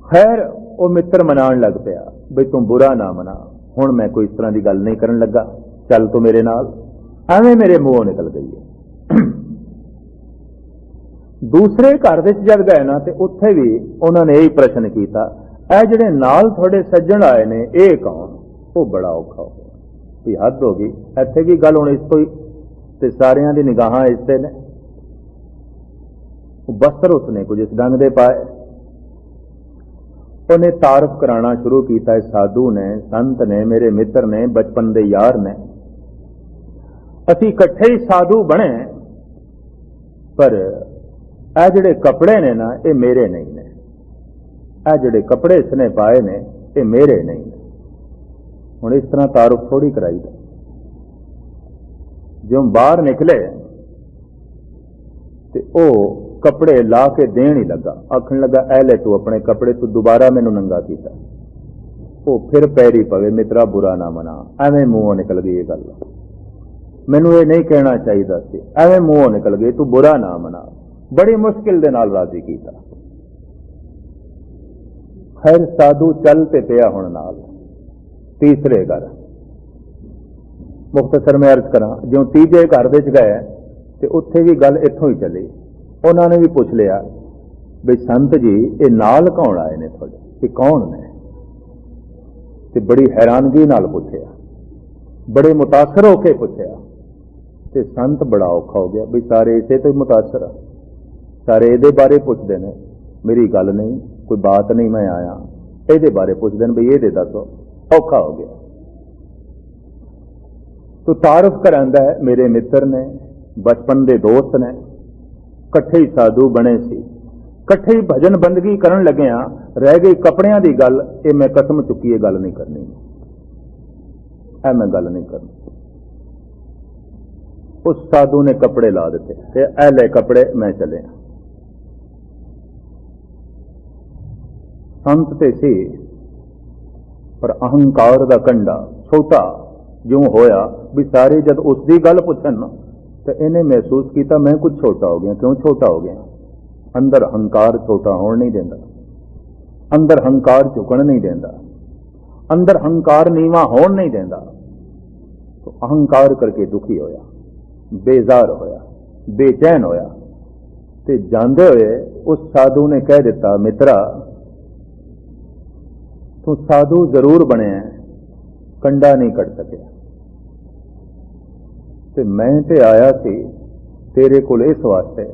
खैर वो मित्र मनाण लग पिया, बई तू बुरा ना मना, हुण मैं कोई इस तरह की गल नहीं करन लगा, चल तू मेरे नाल। एवें मेरे मुंहों निकल गई है। दूसरे घर विच जब गए ना तो उत्थे भी उन्होंने यही प्रश्न किया, ए जिहड़े नाल थोड़े सज्जण आए ने ये कौन? वो बड़ा औखा हो गया, हद हो गई। इत्थे की गल हुण इस तो ही ते सारियां दी निगाहां इस ते ने। वस्त्र उसने कुछ इस ढंग दे पाए, उन्हें तारफ कराना शुरू किया। साधु ने, संत ने, मेरे मित्र ने, बचपन के यार ने, असी इकट्ठे ही साधु बने, पर ए जिहड़े कपड़े ने ना ये मेरे नहीं ने, ए जिहड़े कपड़े इसने पाए ने ये मेरे नहीं ने। हुण इस तरह तारुफ थोड़ी कराई दा। जो बाहर निकले तो ओ कपड़े ला के देन ही लगा, आखन लगा ए ले तू अपने कपड़े, तू दोबारा मैनू नंगा कीता। वो फिर पैरी पवे, मित्रा बुरा ना मना, एवें मुंहों निकल गई ये गल, मैनू ये नहीं कहना चाहिए सी, एवें मुंहों निकल गई, तू बुरा ना मना। बड़ी मुश्किल दे नाल राजी कीता। खैर साधु चल ते पिया हुण नाल तीसरे घर। मुख्तसर में अर्ज करा, जो तीजे घर विच गए तो उत्थे भी गल इत्थों ही चली। उन्होंने भी पूछ लिया, बई संत जी ये नाल कौन आए ने थोड़े, कि कौन ने? ते बड़ी हैरानगी नाल पूछया, बड़े मुतासर होके पूछया। ते संत बड़ा औखा हो गया, बई सारे इसे तो मुतासर आ, सारे ये बारे पुछते हैं, मेरी गल नहीं, कोई बात नहीं, मैं आया ये बारे पुछते हैं, बई ये दसो। औखा हो गया। तो तारुफ करांदा है, मेरे मित्र ने, बचपन के दोस्त ने, कट्ठे ही साधु बने सी, कट्ठे ही भजन बंदगी करन लगे हाँ, रह गई कपड़ियां की गल, ये मैं कसम चुकी है गल नहीं करनी, ऐ मैं गल नहीं करनी। उस साधु ने कपड़े ला दिते, ऐ ले कपड़े, मैं चले। संत ते सी, पर अहंकार का कंडा छोटा जो होया, भी सारे जब उसकी गल पुछन तो इन्हें महसूस किया मैं कुछ छोटा हो गया। क्यों छोटा हो गया? अंदर अहंकार छोटा होने नहीं देता, अंदर अहंकार झुकन नहीं देता, अंदर अहंकार नीवा होने नहीं देता। तो अहंकार करके दुखी होया, बेजार होया, बेचैन होया। ते जांदे हुए उस साधु ने कह दिता, मित्रा तू साधु जरूर बने, कंडा नहीं कट सके। ਤੇ ਮੈਂ ਤੇ ਆਇਆ ਸੀ ਤੇਰੇ ਕੋਲ ਇਸ ਵਾਸਤੇ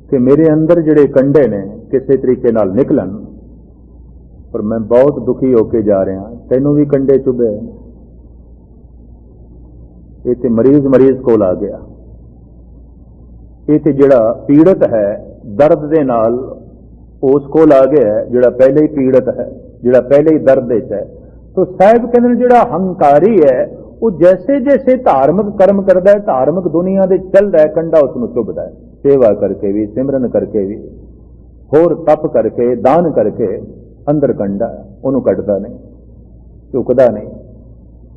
ਕਿ ਮੇਰੇ ਅੰਦਰ ਜਿਹੜੇ ਕੰਡੇ ਨੇ ਕਿਸੇ ਤਰੀਕੇ ਨਾਲ ਨਿਕਲਣ, ਪਰ ਮੈਂ ਬਹੁਤ ਦੁਖੀ ਹੋ ਕੇ ਜਾ ਰਿਹਾ। ਤੈਨੂੰ ਵੀ ਕੰਡੇ ਚੁਭੇ। ਇਹ ਤੇ ਮਰੀਜ਼ ਕੋਲ ਆ ਗਿਆ। ਇਹ ਤੇ ਜਿਹੜਾ ਪੀੜਤ ਹੈ ਦਰਦ ਦੇ ਨਾਲ ਉਸ ਕੋਲ ਆ ਗਿਆ ਜਿਹੜਾ ਪਹਿਲੇ ਹੀ ਪੀੜਤ ਹੈ, ਜਿਹੜਾ ਪਹਿਲੇ ਹੀ ਦਰਦ ਵਿੱਚ ਹੈ। तो साहब कहते ਜਿਹੜਾ हंकारी है वो जैसे जैसे धार्मिक कर्म करता है, धार्मिक दुनिया दे चल रहा है, कंडा उसनों चुभदा है। सेवा करके भी, सिमरन करके भी, होर तप करके, दान करके अंदर कंडा उन्होंने कटदा नहीं, झुकदा नहीं,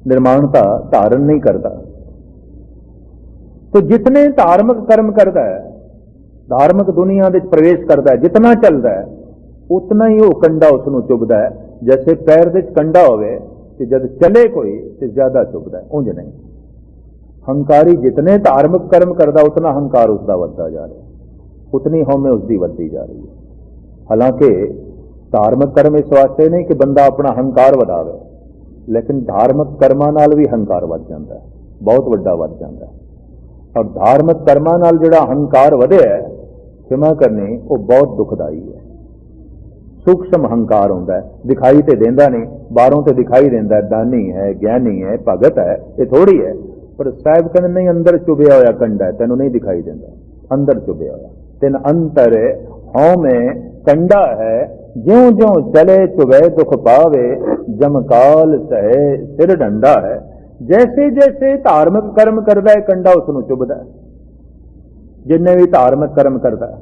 निर्माणता धारण नहीं करता। तो जितने धार्मिक कर्म करता है, धार्मिक दुनिया दे प्रवेश करता है, जितना चलता है उतना ही वो कंडा उसनों चुभदा है। जैसे पैर दे कंडा होवे ते जब चले कोई तो ज्यादा चुभदा है, उंज नहीं। हंकारी जितने धार्मिक कर्म करता उतना हंकार उसका बढ़ता जा रहा है, उतनी हौमे उसकी बढ़ती जा रही है। हालांकि धार्मिक कर्म इस वास्ते नहीं कि बंदा अपना हंकार वधावे, लेकिन धार्मिक कर्मां नाल भी हंकार वध जाता है, बहुत वड्डा वध जाता है। और धार्मिक कर्मां नाल जिहड़ा हंकार वधे है, क्षमा करनी, वो बहुत दुखदाई है। सूक्ष्म हंकार होंदा है, दिखाई तो देंदा नहीं, बाहरों तो दिखाई देंदा है, दानी है, ज्ञानी है, भगत है, ये थोड़ी है। पर साहब कहते नहीं, अंदर चुभया होया कंडा है, तेनों नहीं दिखाई देंदा, अंदर चुभया होया तेन अंतर हौं में कंडा है। ज्यों ज्यों चले चुभे दुख पावे, जमकाल सहे सिर डंडा है। जैसे जैसे धार्मिक कर्म करता है कंडा उसनों चुभदा है। जिन्ने भी धार्मिक कर्म करता है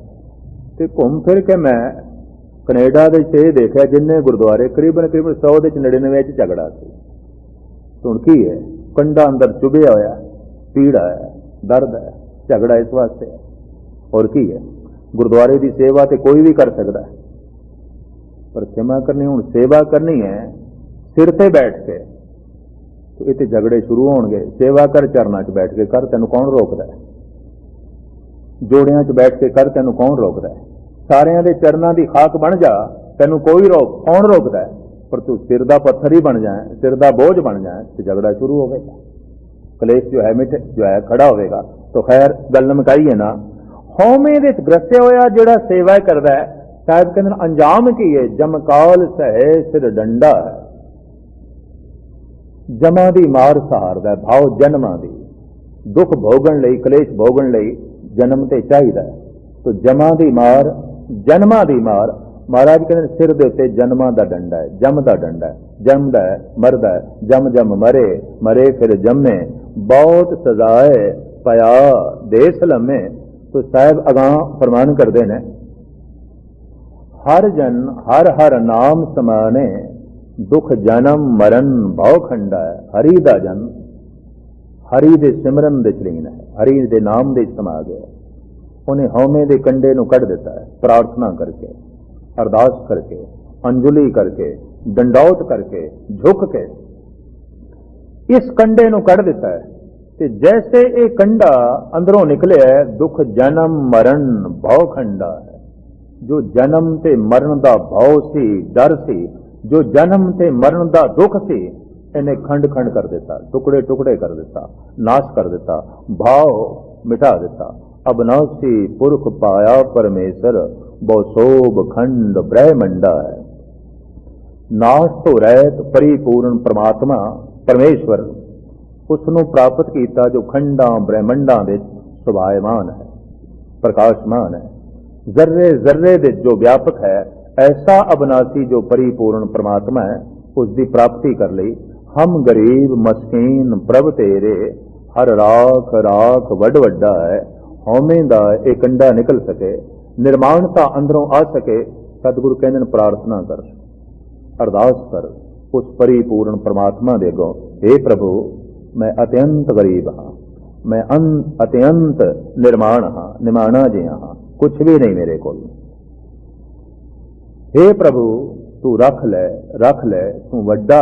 तो घूम फिर के मैं कनेडा दे ये देखा, जिन्ने गुरुद्वारे करीबन 100 के 99 झगड़ा सी। हुण की है, कंडा अंदर चुभया होया, पीड़ा है, दर्द है, झगड़ा इस वास्ते है। और की है, गुरुद्वारे की सेवा तो कोई भी कर सकता है, पर क्षमा करनी, हुण सेवा करनी है सिर ते बैठ के, तो इत्थे झगड़े शुरू होणगे। सेवा कर चरना च बैठ के कर, तैनूं कौन रोकदा है? जोड़ियां च बैठ के कर, तैनूं कौन रोकदा है? सारियां दे चरनां दी खाक बन जा, तैनूं कोई कौन रोकदा है? पर तू सिर दा पत्थर ही बन जाए, सिर दा बोझ बन जाए, तो झगड़ा शुरू होगा, कलेश जो है मिट जो है खड़ा होगा। तो खैर गल मुकाईए ना, हौमे दे ग्रसिया होया जिहड़ा सेवा करदा है, साहब कहंदे अंजाम की है, जमकाल सहे सिर डंडा है। जमा दी मार सहारदा है, भाव जन्मां दी, दुख भोगण लई, कलेश भोगण लई जन्म ते चाहिदा है। तो जमा दी मार, जन्मां दी मार, महाराज कहते सिर दे उत्ते जन्मां दा डंडा है, जम दा डंडा है, जमदा है, मरदा है, जम जम मरे, मरे फिर जमे, बहुत सजाए पया देस लम्हे। तो साहब अगां फरमान करते हैं, हर जन हर हर नाम समाने, दुख जन्म मरण भव खंडा है। हरि दा जन हरि दे सिमरन दे चलीन है, हरि दे नाम दे समा गया, उन्हें हौमे दे कंडे नूं कढ़ दिता है। प्रार्थना करके, अरदास करके, अंजुली करके, दंडौत करके, झुक के इस कंडे नूं कढ़ दिता है। ते जैसे ये कंडा अंदरों निकले है, दुख जन्म मरण भव खंडा है। जो जन्म ते मरण दा भव सी, डर सी, जो जन्म ते मरण दा दुख सी, इन्हें खंड खंड कर दिता, टुकड़े टुकड़े कर दिता, नाश कर दिता, भाव मिटा दिता। अबनासी पुरख पाया परमेश्वर, बहुसोभ खंड ब्रह्मंडा है। नाश तो रहत परिपूर्ण परमात्मा परमेश्वर, उसनों प्राप्त किया जो खंडा ब्रह्मंडा दे सुभायमान है, प्रकाशमान है, जर्रे जर्रे दे जो व्यापक है। ऐसा अबनासी जो परिपूर्ण परमात्मा है, उसकी प्राप्ति कर ली। हम गरीब मस्कीन प्रभ तेरे, हर राख राख वड वड्डा है। हौमे दा ये कंडा निकल सके, निर्माणता अंदरों आ सके। सतगुरु कहते प्रार्थना कर, अरदास कर उस परिपूर्ण परमात्मा दे अगों, हे प्रभु मैं अत्यंत गरीब हाँ, मैं अत्यंत निर्माण हाँ, निमाणा जिहा हाँ, कुछ भी नहीं मेरे को। हे प्रभु तू रख ले, तू वड्डा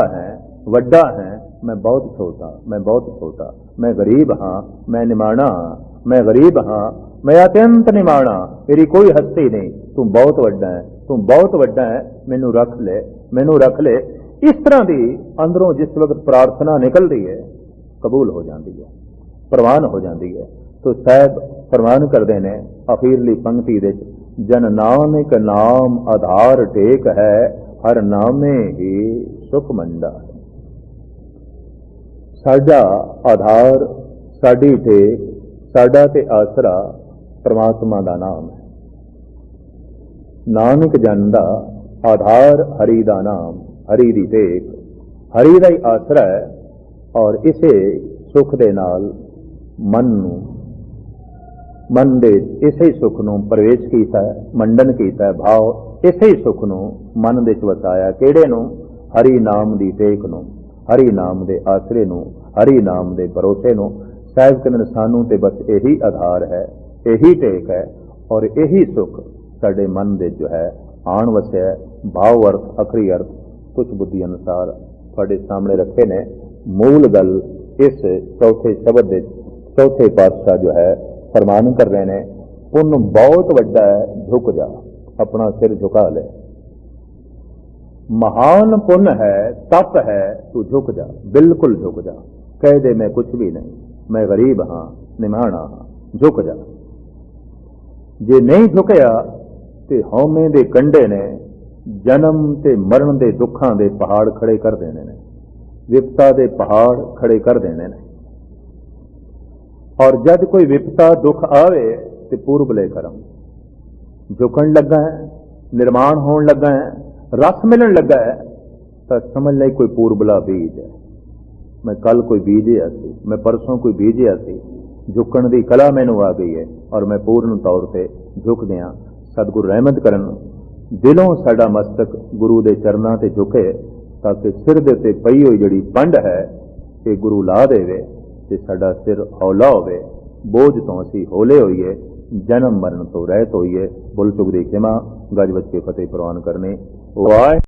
है, मैं बहुत छोटा, मैं बहुत छोटा, मैं गरीब हाँ, मैं निमाणा हाँ, मैं गरीब हाँ, मैं अत्यंत निमाणा, मेरी कोई हस्ती नहीं, तू बहुत वड्डा है, तू बहुत वड्डा है, मैनू रख ले, मैनू रख ले। इस तरह की अंदरों जिस वक्त प्रार्थना निकल रही है, कबूल हो जाती है, प्रवान हो जाती है। तो साहब फरमान करते हैं अखीरली पंक्ति दे, जन नानक नाम आधार टेक है, हर नामे ही सुख मंडा है। साडा आधार, साडी टेक, साडा ते आसरा परमात्मा का नाम है। नानक जन दा आधार हरि दा नाम, हरि दी टेक, हरि दा ही आसरा है। और इसे सुख दे नाल मन नूं, मन दे इसे सुख नूं प्रवेश कीता है, मंडन कीता है भाव, इसे सुख नूं मन दे च वसाया। किहड़े नूं? हरि नाम दी टेक नूं, हरि नाम दे आसरे नूं, हरि नाम दे भरोसे नूं। साहिब कहंदे सानू ते बस यही आधार है, यही टेक है और यही सुख साडे मन दे जो है आण वसिया। भाव अर्थ अखरी अर्थ कुछ बुद्धि अनुसार तुहाडे सामने रखे ने। मूल गल इस चौथे शब्द दे चौथे पातशाह जो है फरमान कर रहे हैं, पुण्य बहुत वड्डा है, झुक जा, अपना सिर झुका ले। महान पुण्य है, तप है, तू झुक जा, बिल्कुल झुक जा। कह दे मैं कुछ भी नहीं, मैं गरीब हाँ, निमाणा हाँ, झुक जा। जे नहीं झुकया ते हौमे दे कंडे ने जन्म ते मरण दे दुखां दे पहाड़ खड़े कर देने ने, विपता दे पहाड़ खड़े कर देने ने। और जब कोई विपता दुख आवे तो पूर्वले करम झुकन लगा है, निर्माण होने लगा है, रस मिलन लगा है, तो समझ ले कोई पूर्वला बीज है। मैं कल कोई बीजिया सी, मैं परसों कोई बीजिया सी, झुकन की कला मैनू आ गई है और मैं पूर्ण तौर पर झुक गया। सतगुरु रहमत करन, दिलों साडा मस्तक गुरु के चरणों से झुके, ताकि सिर दे ते पई हुई जिहड़ी पंड है ये गुरु ला देवे ते साडा सिर हौला होवे, बोझ तो असी होले होइए, जन्म मरण तो रहत होइए। भुल चुक दी खिमा, गज बच के फतेह प्रवान करने। वाह।